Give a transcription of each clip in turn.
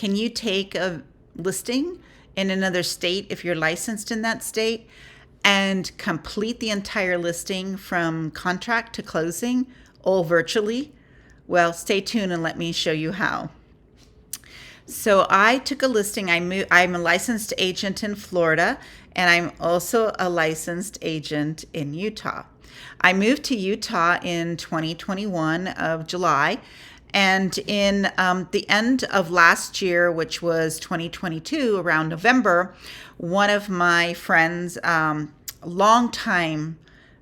can you take a listing in another state if you're licensed in that state and complete the entire listing from contract to closing all virtually? Well, stay tuned and let me show you how. So I took a listing. I'm a licensed agent in Florida, and I'm also a licensed agent in Utah. I moved to Utah in 2021 of July, and in the end of last year, which was 2022, around November, one of my friends, longtime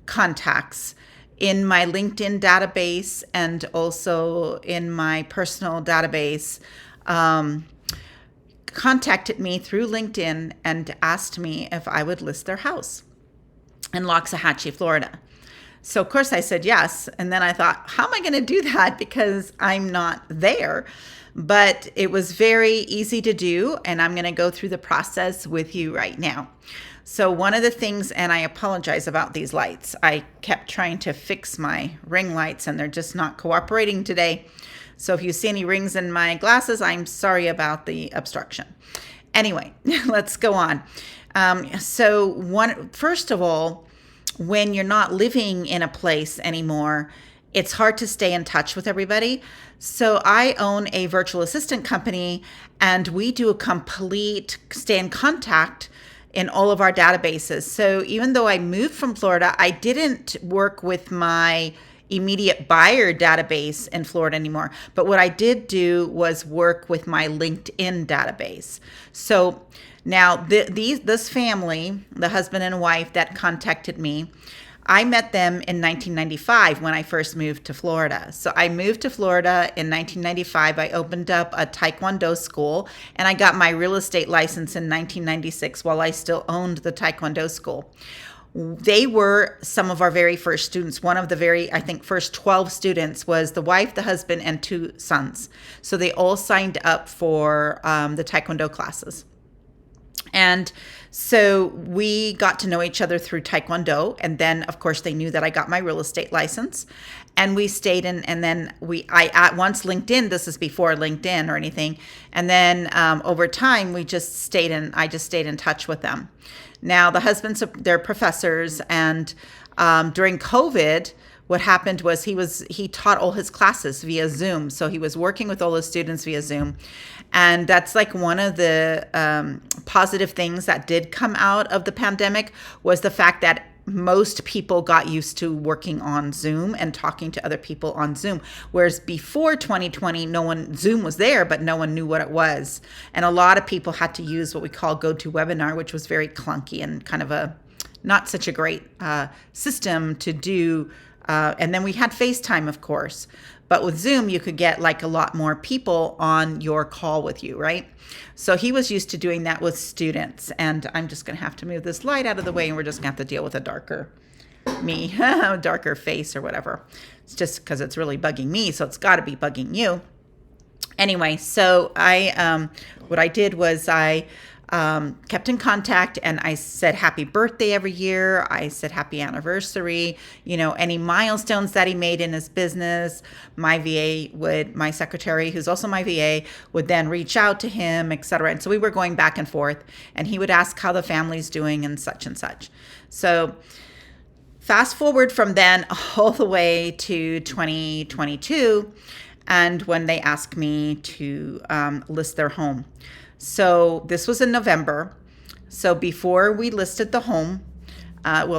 contacts in my LinkedIn database and also in my personal database, contacted me through LinkedIn and asked me if I would list their house in Loxahatchee, Florida. So of course I said yes. And then I thought, how am I going to do that? Because I'm not there. But it was very easy to do. And I'm going to go through the process with you right now. So one of the things, and I apologize about these lights. I kept trying to fix my ring lights and they're just not cooperating today. So if you see any rings in my glasses, I'm sorry about the obstruction. Anyway, let's go on. First of all, when you're not living in a place anymore, it's hard to stay in touch with everybody. So I own a virtual assistant company and we do a complete stay in contact in all of our databases. So even though I moved from Florida, I didn't work with my immediate buyer database in Florida anymore. But what I did do was work with my LinkedIn database. So now this family, the husband and wife that contacted me, I met them in 1995 when I first moved to Florida. So I moved to Florida in 1995. I opened up a Taekwondo school and I got my real estate license in 1996 while I still owned the Taekwondo school. They were some of our very first students. One of the first 12 students was the wife, the husband, and 2 sons. So they all signed up for the Taekwondo classes. And so we got to know each other through Taekwondo. And then, of course, they knew that I got my real estate license. And we stayed in, and then I at once LinkedIn, this is before LinkedIn or anything. And then over time, I just stayed in touch with them. Now, the husbands, they're professors. And during COVID, what happened was he taught all his classes via Zoom. So he was working with all his students via Zoom. And that's like one of the positive things that did come out of the pandemic was the fact that most people got used to working on Zoom and talking to other people on Zoom. Whereas before 2020, Zoom was there, but no one knew what it was. And a lot of people had to use what we call GoToWebinar, which was very clunky and kind of a not such a great system to do. And then we had FaceTime, of course. But with Zoom, you could get like a lot more people on your call with you, right? So he was used to doing that with students. And I'm just going to have to move this light out of the way and we're just going to have to deal with a darker darker face or whatever. It's just because it's really bugging me. So it's got to be bugging you. Anyway, so what I did was I kept in contact and I said happy birthday every year. I said happy anniversary, any milestones that he made in his business. My secretary, who's also my VA, would then reach out to him, etc. And so we were going back and forth and he would ask how the family's doing and such and such. So fast forward from then all the way to 2022 and when they asked me to list their home. So this was in November. So before we listed the home,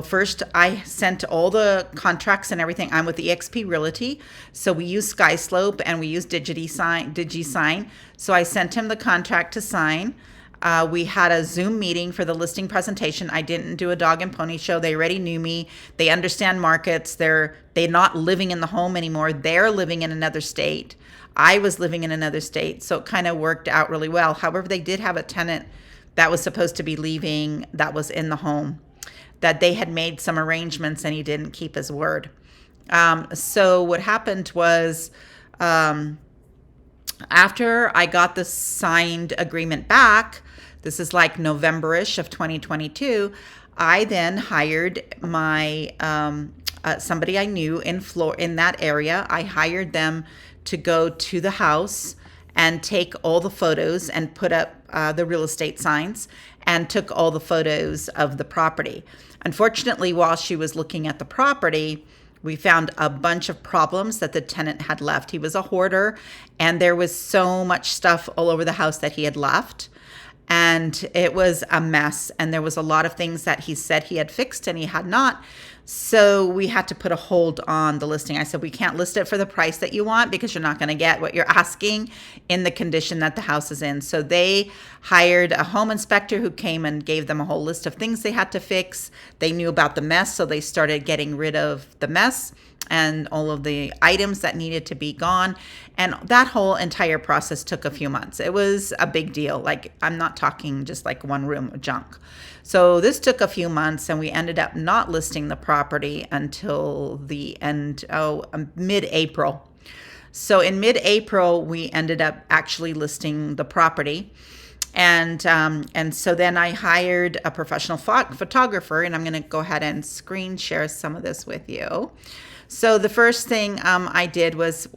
first I sent all the contracts and everything. I'm with eXp Realty. So we use SkySlope and we use DigiSign. So I sent him the contract to sign. We had a Zoom meeting for the listing presentation. I didn't do a dog and pony show. They already knew me. They understand markets. They're not living in the home anymore. They're living in another state. I was living in another state, so it kind of worked out really well. However, they did have a tenant that was supposed to be leaving that was in the home, that they had made some arrangements and he didn't keep his word. So what happened was after I got the signed agreement back, this is like November-ish of 2022, I then hired my somebody I knew in that area. I hired them to go to the house and take all the photos and put up the real estate signs and took all the photos of the property. Unfortunately, while she was looking at the property, we found a bunch of problems that the tenant had left. He was a hoarder, and there was so much stuff all over the house that he had left. And it was a mess. And there was a lot of things that he said he had fixed and he had not. So we had to put a hold on the listing. I said, we can't list it for the price that you want because you're not going to get what you're asking in the condition that the house is in. So they hired a home inspector who came and gave them a whole list of things they had to fix. They knew about the mess, so they started getting rid of the mess and all of the items that needed to be gone. And that whole entire process took a few months. It was a big deal. Like, I'm not talking just like one room of junk. So this took a few months, and we ended up not listing the property until the end, mid-April. So in mid-April, we ended up actually listing the property. And so then I hired a professional photographer, and I'm going to go ahead and screen share some of this with you. So the first thing I did was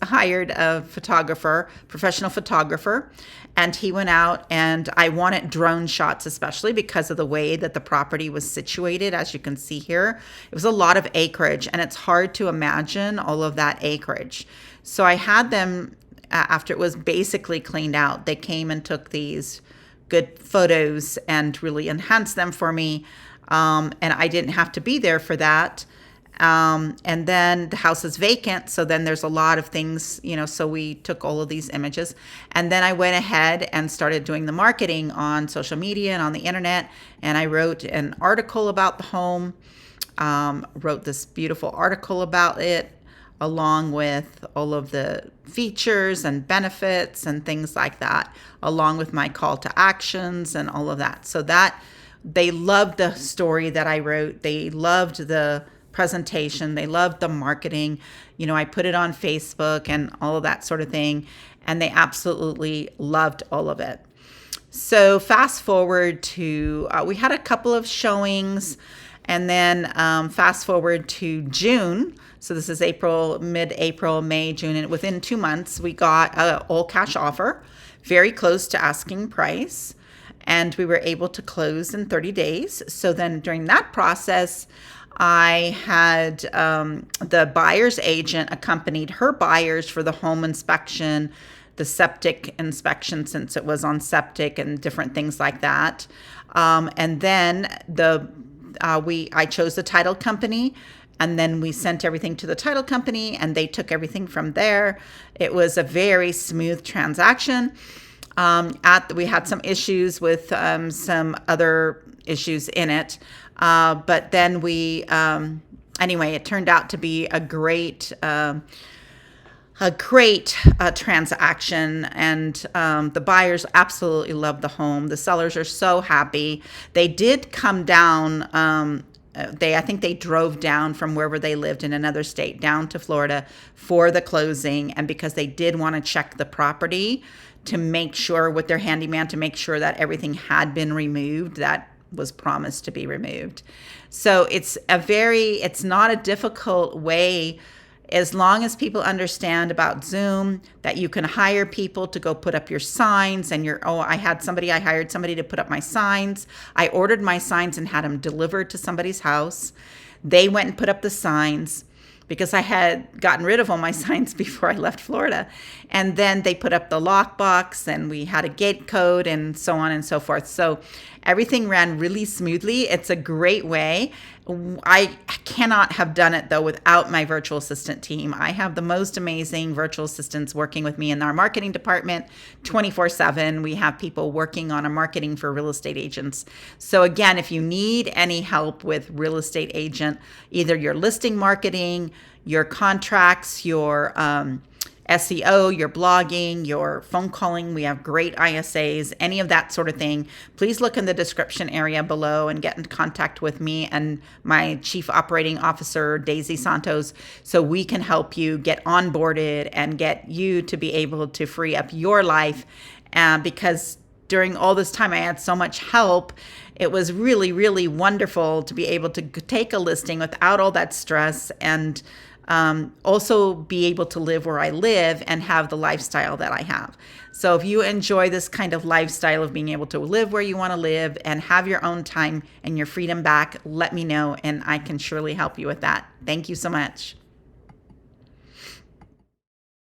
hired a professional photographer, and he went out, and I wanted drone shots, especially because of the way that the property was situated. As you can see here, it was a lot of acreage, and it's hard to imagine all of that acreage. So I had them, after it was basically cleaned out, they came and took these good photos and really enhanced them for me. And I didn't have to be there for that. And then the house is vacant. So then there's a lot of things, so we took all of these images, and then I went ahead and started doing the marketing on social media and on the internet. And I wrote an article about the home, wrote this beautiful article about it, along with all of the features and benefits and things like that, along with my call to actions and all of that. So that they loved the story that I wrote. They loved the presentation. They loved the marketing. I put it on Facebook and all of that sort of thing, and they absolutely loved all of it. So fast forward to, we had a couple of showings, and then fast forward to June. So this is April, mid-April, May, June, and within 2 months, we got an all-cash offer, very close to asking price, and we were able to close in 30 days. So then during that process, I had the buyer's agent accompanied her buyers for the home inspection, the septic inspection, since it was on septic and different things like that. And then I chose the title company, and then we sent everything to the title company, and they took everything from there. It was a very smooth transaction. We had some issues with some other issues in it. But then anyway, it turned out to be a great transaction, and the buyers absolutely loved the home. The sellers are so happy. They did come down. I think they drove down from wherever they lived in another state down to Florida for the closing, and because they did want to check the property to make sure with their handyman to make sure that everything had been removed that was promised to be removed. So it's not a difficult way, as long as people understand about Zoom, that you can hire people to go put up your signs, and I hired somebody to put up my signs. I ordered my signs and had them delivered to somebody's house. They went and put up the signs because I had gotten rid of all my signs before I left Florida. And then they put up the lockbox, and we had a gate code and so on and so forth. So everything ran really smoothly. It's a great way. I cannot have done it, though, without my virtual assistant team. I have the most amazing virtual assistants working with me in our marketing department 24/7. We have people working on our marketing for real estate agents. So again, if you need any help with real estate agent, either your listing marketing, your contracts, your SEO, your blogging, your phone calling. We have great ISAs, any of that sort of thing. Please look in the description area below and get in contact with me and my Chief Operating Officer, Daisy Santos, so we can help you get onboarded and get you to be able to free up your life. Because during all this time, I had so much help. It was really, really wonderful to be able to take a listing without all that stress and also be able to live where I live and have the lifestyle that I have. So if you enjoy this kind of lifestyle of being able to live where you want to live and have your own time and your freedom back, let me know and I can surely help you with that. Thank you so much.